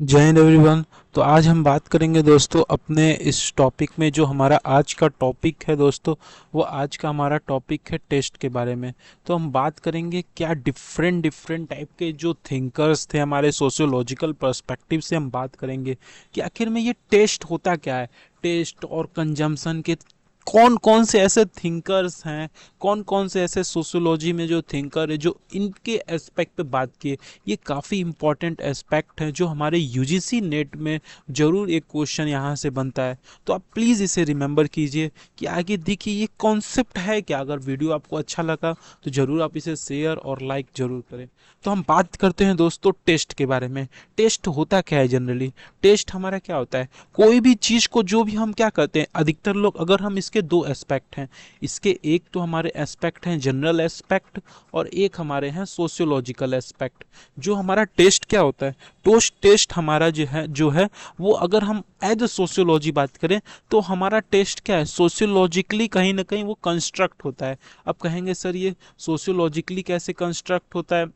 जय हिंद एवरीवन। तो आज हम बात करेंगे दोस्तों अपने इस टॉपिक में। जो हमारा आज का टॉपिक है दोस्तों, वो आज का हमारा टॉपिक है टेस्ट के बारे में। तो हम बात करेंगे क्या डिफरेंट डिफरेंट टाइप के जो थिंकर्स थे हमारे सोशियोलॉजिकल पर्सपेक्टिव से हम बात करेंगे कि आखिर में ये टेस्ट होता क्या है। टेस्ट और कंजम्पशन के कौन कौन से ऐसे थिंकर्स हैं, कौन कौन से ऐसे सोशियोलॉजी में जो थिंकर है जो इनके एस्पेक्ट पे बात किए। ये काफ़ी इंपॉर्टेंट एस्पेक्ट है जो हमारे यूजीसी नेट में ज़रूर एक क्वेश्चन यहाँ से बनता है। तो आप प्लीज़ इसे रिमेंबर कीजिए कि आगे देखिए ये कॉन्सेप्ट है क्या। अगर वीडियो आपको अच्छा लगा तो ज़रूर आप इसे शेयर और लाइक ज़रूर करें। तो हम बात करते हैं दोस्तों टेस्ट के बारे में। टेस्ट होता क्या है जनरली? टेस्ट हमारा क्या होता है? कोई भी चीज़ को जो भी हम क्या करते हैं, अधिकतर लोग, अगर हम इसके दो एस्पेक्ट हैं, इसके एक तो हमारे एस्पेक्ट हैं जनरल एस्पेक्ट और एक हमारे हैं सोशियोलॉजिकल एस्पेक्ट। जो हमारा टेस्ट क्या होता है, टेस्ट हमारा जो है वो अगर हम एज अ सोशियोलॉजी बात करें तो हमारा टेस्ट क्या है, सोशियोलॉजिकली कहीं ना कहीं वो कंस्ट्रक्ट होता है। अब कहेंगे सर ये सोशियोलॉजिकली कैसे कंस्ट्रक्ट होता है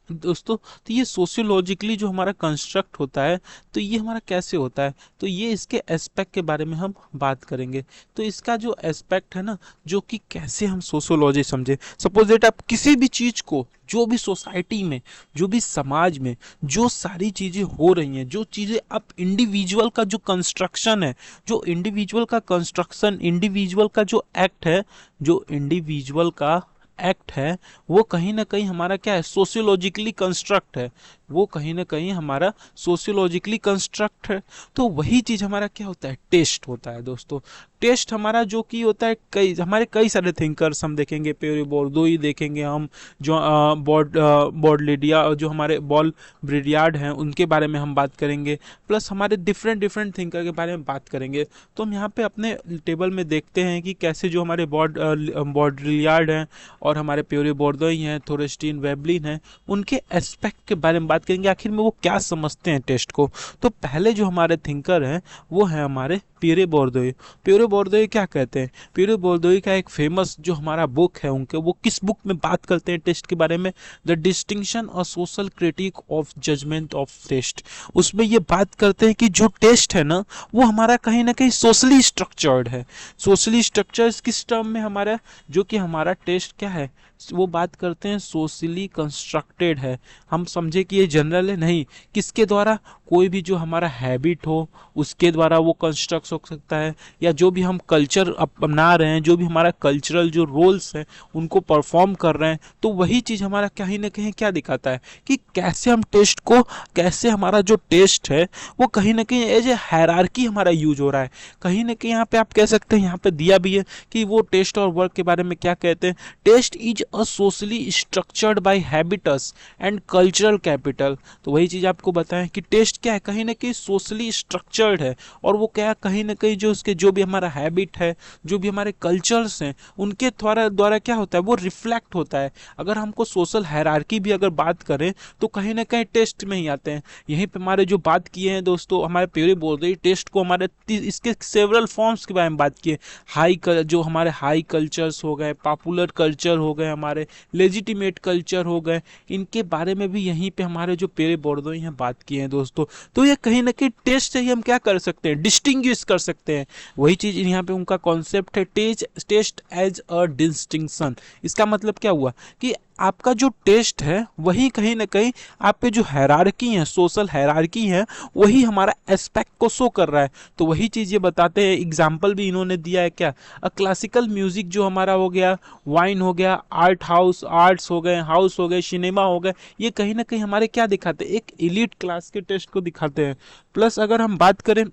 दोस्तों? तो ये सोशियोलॉजिकली जो हमारा कंस्ट्रक्ट होता है, तो ये हमारा कैसे होता है, तो ये इसके एस्पेक्ट के बारे में हम बात करेंगे। तो इसका जो एस्पेक्ट है ना, जो कि कैसे हम सोशियोलॉजी समझे। सपोज दैट आप किसी भी चीज को, जो भी सोसाइटी में, जो भी समाज में जो सारी चीजें हो रही हैं, जो चीजें अब इंडिविजुअल का जो कंस्ट्रक्शन है, जो इंडिविजुअल का कंस्ट्रक्शन, इंडिविजुअल का जो एक्ट है, जो इंडिविजुअल का एक्ट है, वो कहीं ना कहीं हमारा क्या है, सोशियोलॉजिकली कंस्ट्रक्ट है। वो कहीं ना कहीं हमारा सोशियोलॉजिकली कंस्ट्रक्ट है। तो वही चीज हमारा क्या होता है, टेस्ट होता है दोस्तों। टेस्ट हमारा जो कि होता है, कई सारे थिंकर्स हम देखेंगे, पेरी बोर्दोई देखेंगे हम, जो बॉडलिडिया, जो हमारे बॉल ब्रिडियार्ड हैं, उनके बारे में हम बात करेंगे। प्लस हमारे डिफरेंट डिफरेंट थिंकर के बारे में बात करेंगे। तो हम यहाँ पे अपने टेबल में देखते हैं कि कैसे जो हमारे बॉडलियार्ड हैं और हमारे प्योरी बोर्दोई हैं, थोरेस्टीन वेबलिन हैं, उनके एस्पेक्ट के बारे में बात करेंगे, आखिर में वो क्या समझते हैं टेस्ट को। तो पहले जो हमारे थिंकर हैं वो है हमारे प्योरे बोर्दोई। प्योरे बोर्दोई क्या कहते हैं? प्योरे बोर्दोई का एक फेमस जो हमारा बुक है उनके, वो किस बुक में बात करते हैं टेस्ट के बारे में? द डिस्टिंक्शन और social critique of judgement of taste. उसमें ये बात करते हैं कि जो टेस्ट है ना, वो हमारा कहीं ना कहीं सोशली स्ट्रक्चर्ड है। सोशली स्ट्रक्चर किस टर्म में हमारा, जो कि हमारा टेस्ट क्या है, वो बात करते हैं सोशली कंस्ट्रक्टेड है। हम समझे कि ये जनरल है नहीं, किसके द्वारा? कोई भी जो हमारा हैबिट हो उसके द्वारा वो कंस्ट्रक्ट हो सकता है, या जो भी हम कल्चर अपना रहे हैं, जो भी हमारा कल्चरल जो रोल्स हैं उनको परफॉर्म कर रहे हैं, तो वही चीज़ हमारा कहीं ना कहीं क्या दिखाता है कि कैसे हम टेस्ट को, कैसे हमारा जो टेस्ट है वो कहीं ना कहीं एज ए हायरार्की हमारा यूज हो रहा है। कहीं ना कहीं यहाँ पे आप कह सकते हैं, यहाँ पे दिया भी है कि वो टेस्ट और वर्क के बारे में क्या कहते हैं। Test is a socially structured by habitus and cultural capital. तो वही चीज़ आपको बताएं कि टेस्ट क्या है, कहीं ना कहीं सोशली स्ट्रक्चर्ड है, और वो क्या कहीं ना कहीं जो उसके जो भी हमारा हैबिट है, जो भी हमारे कल्चर्स हैं, उनके द्वारा द्वारा क्या होता है, वो रिफ्लेक्ट होता है। अगर हमको सोशल हायरार्की भी अगर बात करें तो कहीं ना कहीं टेस्ट में ही आते हैं। यहीं पे हमारे जो बात किए हैं दोस्तों, हमारे प्योरी बोल रही टेस्ट को, हमारे इसके सेवरल फॉर्म्स के बारे में बात किए। जो हमारे हाई कल्चर्स हो गए, पॉपुलर कल्चर हो गए, हमारे लेजिटिमेट कल्चर हो गए, इनके बारे में भी यहीं पे हमारे जो पेरे बोर्डोई हैं बात किए हैं दोस्तों। तो ये कहीं ना कहीं टेस्ट से ही हम क्या कर सकते हैं, डिस्टिंग्विश कर सकते हैं। वही चीज यहाँ पे उनका कॉन्सेप्ट है, टेस्ट एज अ डिस्टिंक्शन। इसका मतलब क्या हुआ कि आपका जो टेस्ट है वही कहीं ना कहीं आप पे जो हैरार्की है, सोशल हैरार्की है, वही हमारा एस्पेक्ट को शो कर रहा है। तो वही चीज़ ये बताते हैं, एग्जाम्पल भी इन्होंने दिया है क्या, क्लासिकल म्यूजिक जो हमारा हो गया, वाइन हो गया, आर्ट्स हो गए, हाउस हो गए, सिनेमा हो गए, ये कहीं ना कहीं हमारे क्या दिखाते हैं, एक एलिट क्लास के टेस्ट को दिखाते हैं। प्लस अगर हम बात करें,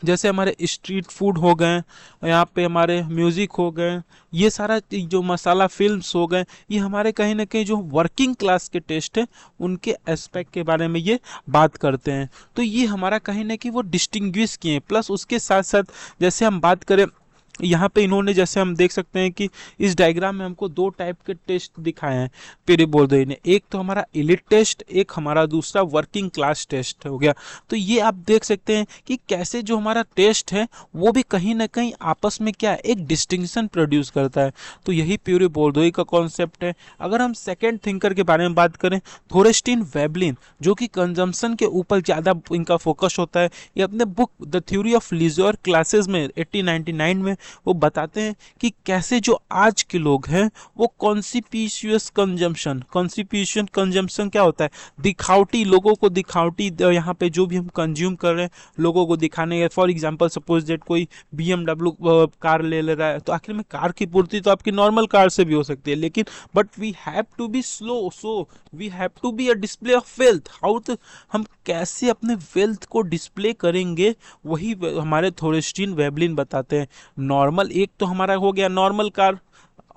जैसे हमारे स्ट्रीट फूड हो गए, यहाँ पे हमारे म्यूज़िक हो गए, ये सारा जो मसाला फिल्म्स हो गए, ये हमारे कहीं ना कहीं जो वर्किंग क्लास के टेस्ट है उनके एस्पेक्ट के बारे में ये बात करते हैं। तो ये हमारा कहीं ना कहीं वो डिस्टिंग्विश किए हैं। प्लस उसके साथ साथ जैसे हम बात करें यहाँ पे इन्होंने, जैसे हम देख सकते हैं कि इस डायग्राम में हमको दो टाइप के टेस्ट दिखाए हैं पेरीबोर्डोई ने। एक तो हमारा एलिट टेस्ट, एक हमारा दूसरा वर्किंग क्लास टेस्ट हो गया। तो ये आप देख सकते हैं कि कैसे जो हमारा टेस्ट है वो भी कहीं ना कहीं आपस में क्या है, एक डिस्टिंक्शन प्रोड्यूस करता है। तो यही पेरीबोर्डोई का कॉन्सेप्ट है। अगर हम सेकेंड थिंकर के बारे में बात करें, थोरेस्टीन वेबलिन, जो कि कंजम्पशन के ऊपर ज़्यादा इनका फोकस होता है, ये अपने book the theory of leisure classes में 1899 में वो बताते हैं कि कैसे जो आज के लोग हैं वो कॉन्सिपिशियस कंजम्पशन, कॉन्सिपिशियस कंजम्पशन क्या होता है, दिखावटी, लोगों को दिखावटी, यहाँ पे जो भी हम कंज्यूम कर रहे हैं लोगों को दिखाने। फॉर एग्जांपल सपोज दैट कोई BMW कार ले रहा है, तो आखिर में कार की पूर्ति तो आपकी नॉर्मल कार से भी हो सकती है, लेकिन but we have to be slow, so we have to be a display of wealth. How हम कैसे अपने वेल्थ को डिस्प्ले करेंगे, वही हमारे थोरेस्टीन वेबलिन बताते हैं। नॉर्मल, एक तो हमारा हो गया नॉर्मल कार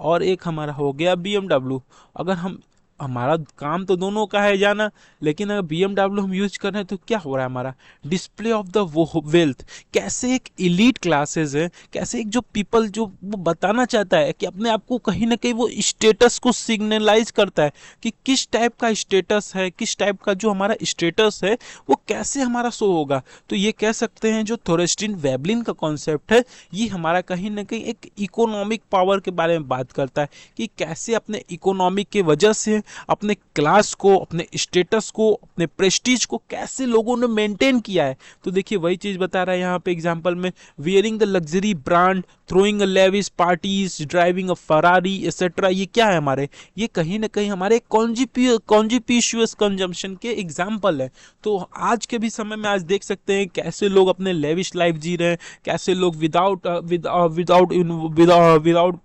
और एक हमारा हो गया BMW। अगर हम, हमारा काम तो दोनों का है जाना, लेकिन अगर BMW हम यूज कर रहे हैं तो क्या हो रहा है हमारा डिस्प्ले ऑफ द वो वेल्थ। कैसे एक इलीट क्लासेस है, कैसे एक जो पीपल जो वो बताना चाहता है कि अपने आप को कहीं ना कहीं वो स्टेटस को सिग्नलाइज करता है कि किस टाइप का स्टेटस है, किस टाइप का जो हमारा स्टेटस है वो कैसे हमारा शो होगा। तो ये कह सकते हैं जो थोरेस्टीन वेबलिन का कॉन्सेप्ट है, ये हमारा कहीं ना कहीं एक इकोनॉमिक पावर के बारे में बात करता है कि कैसे अपने इकोनॉमिक के वजह से अपने क्लास को, अपने स्टेटस को, अपने प्रेस्टीज को कैसे लोगों ने मेंटेन किया है। तो देखिए वही चीज बता रहा है यहाँ पे एग्जांपल में, wearing the luxury brand, throwing a lavish parties, driving a Ferrari etcetera. ये क्या है हमारे, ये कहीं ना कहीं हमारे कॉन्जिपिशियस कंजम्पशन के एग्जाम्पल है। तो आज के भी समय में आज देख सकते हैं कैसे लोग अपने लेविश लाइफ जी रहे हैं, कैसे लोग विदाउट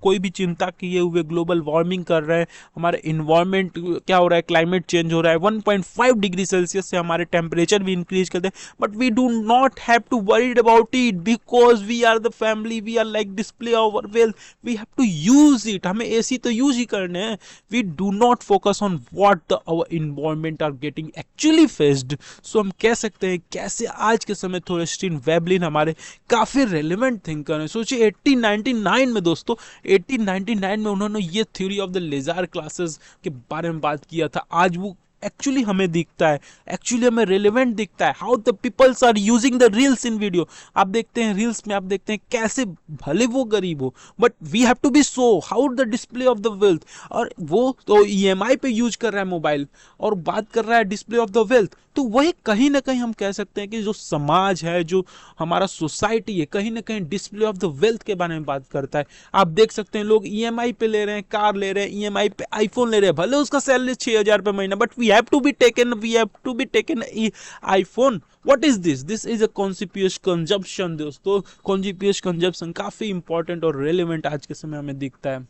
कोई भी चिंता किए हुए ग्लोबल वार्मिंग कर रहे हैं। हमारे इन्वायरमेंट क्या हो रहा है, क्लाइमेट चेंज हो रहा है, 1.5 डिग्री सेल्सियस से हमारे टेम्परेचर भी इंक्रीज करते हैं, but we do not have to worried about it because we are the family, we are like display of our wealth, we have to use it. हमें AC तो use ही करने हैं। We do not focus on what the our environment are getting actually faced. So हम कह सकते हैं कैसे आज के समय थोरेस्टीन वेबलिन हमारे काफी रेलिवेंट थिंकर हैं। सोचिए 1899 में दोस्तों, 1899 में उन्होंने ये theory of the laser classes के बारे में बात किया था। आज वो एक्चुअली हमें दिखता है, एक्चुअली हमें रेलेवेंट दिखता है। How the peoples are using the reels in video. आप देखते हैं रील्स में, आप देखते हैं कैसे, भले वो गरीब हो but we have to be so how the display of the wealth. और वो तो EMI पे यूज कर रहा है मोबाइल और बात कर रहा है डिस्प्ले ऑफ द वेल्थ। तो वही कहीं ना कहीं हम कह सकते हैं कि जो समाज है, जो हमारा सोसाइटी है, कहीं ना कहीं डिस्प्ले ऑफ द वेल्थ के बारे में बात करता है। आप देख सकते हैं लोग EMI पे ले रहे हैं, कार ले रहे हैं, EMI पे आईफोन ले रहे हैं, भले उसका सैलरी 6,000 रुपये महीना, but we have to be taken iPhone. What is this? This is a conspicuous consumption दोस्तों। कॉन्सिपियस कंजप्शन काफी इंपॉर्टेंट और रेलिवेंट आज के समय में दिखता है।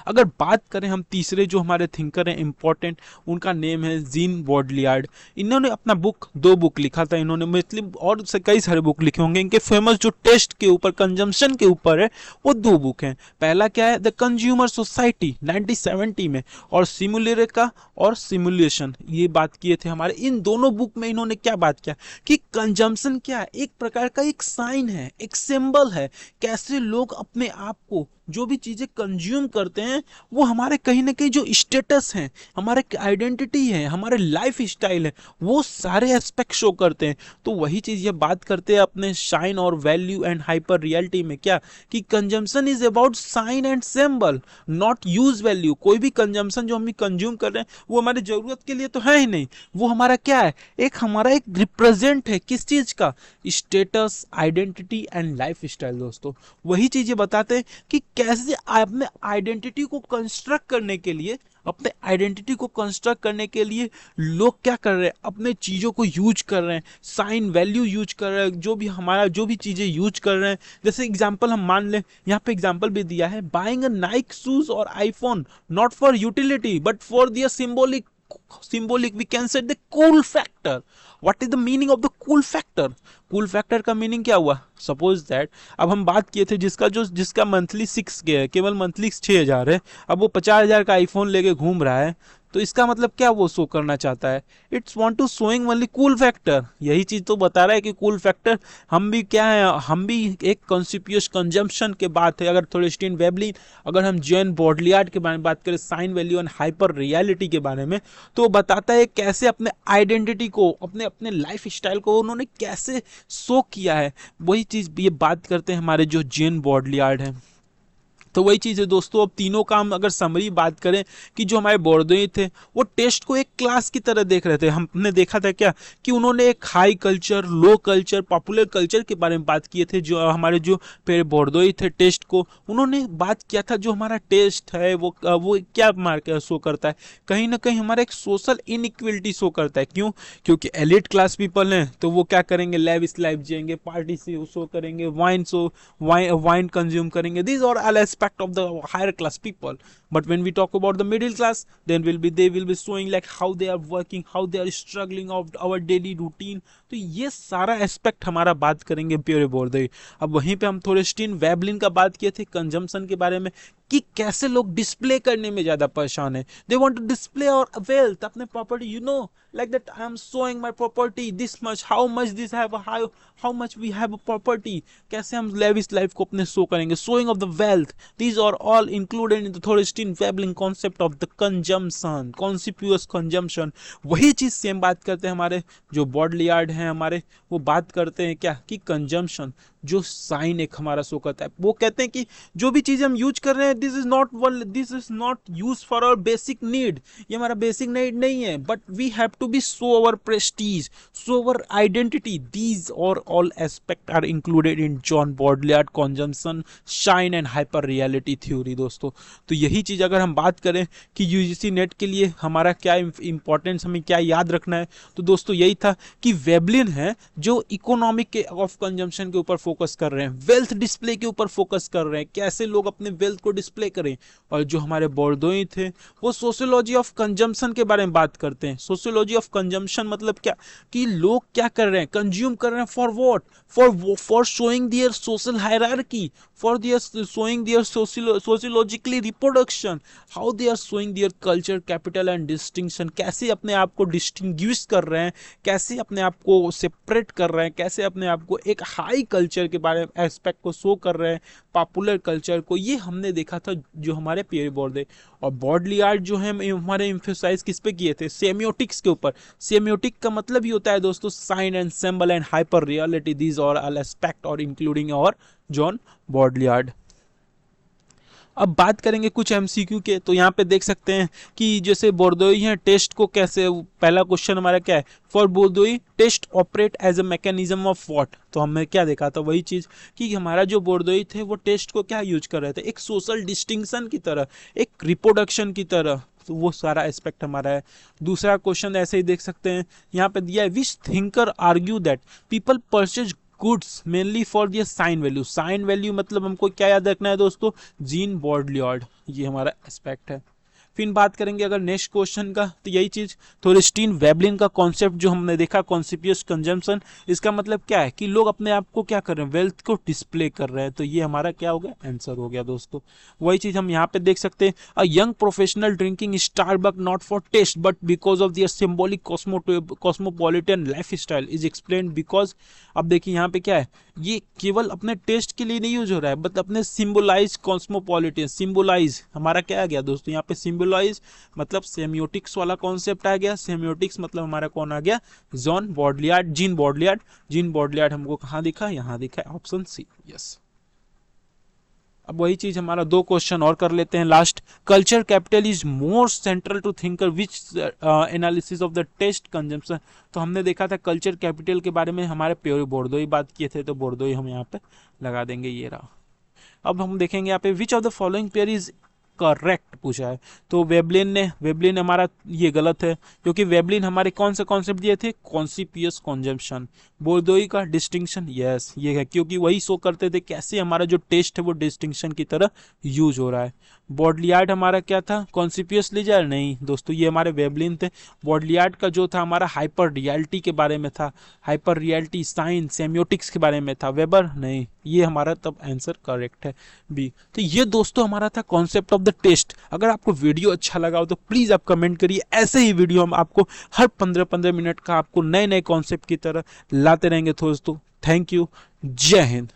अगर बात करें हम तीसरे जो हमारे थिंकर हैं इंपॉर्टेंट, उनका नेम है जीन बॉडलियार्ड। इन्होंने अपना दो बुक लिखा था इन्होंने, मतलब और से कई सारे बुक लिखे होंगे। इनके फेमस जो टेस्ट के ऊपर, कंजम्पशन के ऊपर है, वो दो बुक हैं। पहला क्या है, द कंज्यूमर सोसाइटी 1970 में, और सिमुलेरेका और सिमुलेशन, ये बात किए थे हमारे। इन दोनों बुक में इन्होंने क्या बात किया कि कंजम्पशन क्या है, एक प्रकार का एक साइन है, एक सिंबल है। कैसे लोग अपने आप को, जो भी चीजें कंज्यूम करते हैं, वो हमारे कहीं ना कहीं जो स्टेटस हैं, हमारे आइडेंटिटी है, हमारे लाइफ स्टाइल है, वो सारे एस्पेक्ट शो करते हैं। तो वही चीज ये बात करते हैं अपने शाइन और वैल्यू एंड हाइपर रियलिटी में, क्या कि consumption is about sign and symbol, not use value. कोई भी कंजम्पशन जो हम कंज्यूम कर रहे हैं वो हमारी जरूरत के लिए तो है ही नहीं, वो हमारा क्या है, एक हमारा एक रिप्रेजेंट है किस चीज का, status, identity and life style. दोस्तों वही चीजें बताते हैं कि कैसे अपने आइडेंटिटी को कंस्ट्रक्ट करने के लिए, अपने आइडेंटिटी को कंस्ट्रक्ट करने के लिए लोग क्या कर रहे हैं, अपने चीज़ों को यूज कर रहे हैं, साइन वैल्यू यूज कर रहे हैं, जो भी हमारा जो भी चीज़ें यूज कर रहे हैं। जैसे एग्जांपल हम मान लें, यहाँ पे एग्जांपल भी दिया है, बाइंग अ नाइक शूज और iPhone not for utility but for their symbolic we can say the cool factor. What is the meaning of the cool factor? cool factor का मीनिंग क्या हुआ, सपोज दैट अब हम बात किए थे जिसका मंथली 6K है, केवल मंथली 6,000 है, अब वो 50,000 का आईफोन लेके घूम रहा है, तो इसका मतलब क्या वो शो करना चाहता है, it's want to showing only cool factor. यही चीज तो बता रहा है कि कूल फैक्टर हम भी क्या है, हम भी एक कॉन्सिपियस कंजम्पशन के बात है। अगर थोरेस्टीन वेबलिन, अगर हम जॉन बॉडलियार्ड के बारे में बात करें, sign value and hyper reality के बारे में, तो बताता है कैसे अपने आइडेंटिटी को, अपने अपने लाइफ स्टाइल को उन्होंने कैसे शो किया है। वही चीज ये बात करते हैं हमारे जो जॉन बॉडलियार्ड है। तो वही चीज़ है दोस्तों। अब तीनों का हम अगर समरी बात करें कि जो हमारे बोर्डोई थे वो टेस्ट को एक क्लास की तरह देख रहे थे। हमने देखा था क्या कि उन्होंने एक हाई कल्चर, लो कल्चर, पॉपुलर कल्चर के बारे में बात किए थे। जो हमारे जो पेड़ बोर्डोई थे टेस्ट को, उन्होंने बात किया था जो हमारा टेस्ट है वो क्या मार्क शो करता है, कहीं ना कहीं हमारा एक सोशल इनइक्वलिटी शो करता है। क्यों? क्योंकि एलिट क्लास पीपल हैं तो वो क्या करेंगे, लेविश लाइफ जिएंगे, पार्टी से शो करेंगे, वाइन कंज्यूम करेंगे, these are all aspect of the higher class people. But when we talk about the middle class, then they will be showing like how they are working, how they are struggling of our daily routine। तो ये सारा aspect हमारा बात करेंगे pure बोर्डोई। अब वहीं पे हम थोड़े स्टीन वेबलिन का बात किए थे कंजम्पशन के बारे में, कि कैसे लोग डिस्प्ले करने में ज्यादा परेशान है। दे वांट टू डिस्प्ले और वेल्थ, अपने property, you know, like that I am showing my property this much, how much this have, how much we have a property। कैसे हम lavish life को अपने शो करेंगे, showing of the wealth, these are all included in the Thorstein Veblen concept of the consumption, conspicuous consumption। वही चीज same बात करते हैं हमारे जो बॉडलियार्ड हैं हमारे, वो बात करते हैं क्या कि कंजम्पशन जो साइन एक हमारा शो करता है। वो कहते हैं कि जो भी चीज हम यूज कर रहे हैं, this is not use for our basic need, ये हमारा बेसिक नीड नहीं है, but we have to be show our prestige, show our identity. These और all aspect are included in John Baudrillard consumption, sign and hyper reality theory दोस्तों। तो यही चीज अगर हम बात करें कि यूजीसी नेट के लिए हमारा क्या इंपॉर्टेंस, हमें क्या याद रखना है, तो दोस्तों यही था कि वेबलिन है जो इकोनॉमिक के ऑफ कंजम्पशन के ऊपर फोकस कर रहे हैं, वेल्थ डिस्प्ले के ऊपर फोकस कर रहे हैं, कैसे लोग अपने वेल्थ को डिस्प्ले करें। और जो हमारे बोर्डोई थे वो सोशियोलॉजी ऑफ कंजम्पशन के बारे में बात करते हैं। सोशियोलॉजी ऑफ कंजम्पशन मतलब क्या, कि लोग क्या कर रहे हैं, कंज्यूम कर रहे हैं for what, for showing their social hierarchy, for their showing their sociologically reproduction, how they are showing their culture capital and distinction, कैसे अपने आप को डिस्टिंग्विश कर रहे हैं, कैसे अपने आप को सेपरेट कर रहे हैं, कैसे अपने आप को एक हाई कल्चर के बारे में एस्पेक्ट को शो कर रहे हैं, पॉपुलर कल्चर को। ये हमने देखा था जो हमारे पियर बोर्डे और बॉडलियार्ड जो है हमारे एम्फेसाइज किस पे किए थे, सेमियोटिक्स के ऊपर। सेमियोटिक का मतलब ही होता है दोस्तों sign and symbol and hyper reality, these और ऑल एस्पेक्ट और इंक्लूडिंग और जॉन बॉडलियार्ड। अब बात करेंगे कुछ एमसीक्यू के। तो यहाँ पे देख सकते हैं कि जैसे बोर्डोई है, टेस्ट को कैसे, पहला क्वेश्चन हमारा क्या है, for Bourdieu test operate as a mechanism of what. तो हमने क्या देखा था, वही चीज कि हमारा जो बोर्डोई थे वो टेस्ट को क्या यूज कर रहे थे, एक सोशल डिस्टिंक्शन की तरह, एक रिप्रोडक्शन की तरह। तो वो सारा एस्पेक्ट हमारा है। दूसरा क्वेश्चन ऐसे ही देख सकते हैं, यहाँ पे दिया है, which thinker argue that people purchase goods mainly for their sign value. Sign value मतलब हमको क्या याद रखना है दोस्तों, जीन बॉडलियार्ड, ये हमारा एस्पेक्ट है। फिर बात करेंगे अगर नेक्स्ट क्वेश्चन का, तो यही चीज थोरेस्टीन वेबलिन का कॉन्सेप्ट जो हमने देखा, कॉन्सिपियस कंजम्पशन, इसका मतलब क्या है कि लोग अपने आप को क्या कर रहे हैं, वेल्थ को डिस्प्ले कर रहे हैं। तो ये हमारा क्या हो गया, आंसर हो गया दोस्तों। वही चीज हम यहाँ पे देख सकते हैं, a young professional drinking Starbuck not for taste but because of their symbolic cosmopolitan life style is explain because. अब देखिए यहाँ पे क्या है, ये केवल अपने टेस्ट के लिए नहीं यूज हो रहा है, बट अपने सिंबलाइज कॉस्मोपॉलिटन, सिंबलाइज हमारा क्या आ गया दोस्तों, यहाँ पे सिंबलाइज मतलब सेमियोटिक्स वाला कॉन्सेप्ट आ गया। सेमियोटिक्स मतलब हमारा कौन आ गया, जॉन बॉडलियार्ड, जीन बॉडलियार्ड। जीन बॉडलियार्ड हमको कहाँ दिखा, यहाँ दिखा, ऑप्शन सी, यस। अब वही चीज हमारा दो क्वेश्चन और कर लेते हैं last. Culture capital is more central to thinker which analysis of the taste consumption. तो हमने देखा था कल्चर कैपिटल के बारे में हमारे प्योर बोर्डोई बात किए थे, तो बोर्डोई हम यहाँ पे लगा देंगे, ये रहा। अब हम देखेंगे यहाँ पे which of the following pair is correct पूछा है। तो वेबलिन हमारा ये गलत है, क्योंकि वेबलिन हमारे कौन से कॉन्सेप्ट दिए थे, कॉन्सिपियस कंजम्पशन। बोर्डोई का डिस्टिंक्शन, यस ये है, क्योंकि वही शो करते थे कैसे हमारा जो टेस्ट है वो डिस्टिंक्शन की तरह यूज हो रहा है। बॉडलियार्ड हमारा क्या था, कॉन्सिपियस लीजर नहीं दोस्तों, ये हमारे वेवलिन थे। बॉडलियार्ड का जो था हमारा हाइपर रियलिटी के बारे में था, हाइपर रियलिटी साइंस सेमियोटिक्स के बारे में था। वेबर नहीं, ये हमारा तब आंसर करेक्ट है बी। तो ये दोस्तों हमारा था कॉन्सेप्ट ऑफ द टेस्ट। अगर आपको वीडियो अच्छा लगा हो तो प्लीज आप कमेंट करिए, ऐसे ही वीडियो हम आपको हर 15-15 मिनट का आपको नए नए कॉन्सेप्ट की तरह लाते रहेंगे दोस्तों। थैंक यू, जय हिंद।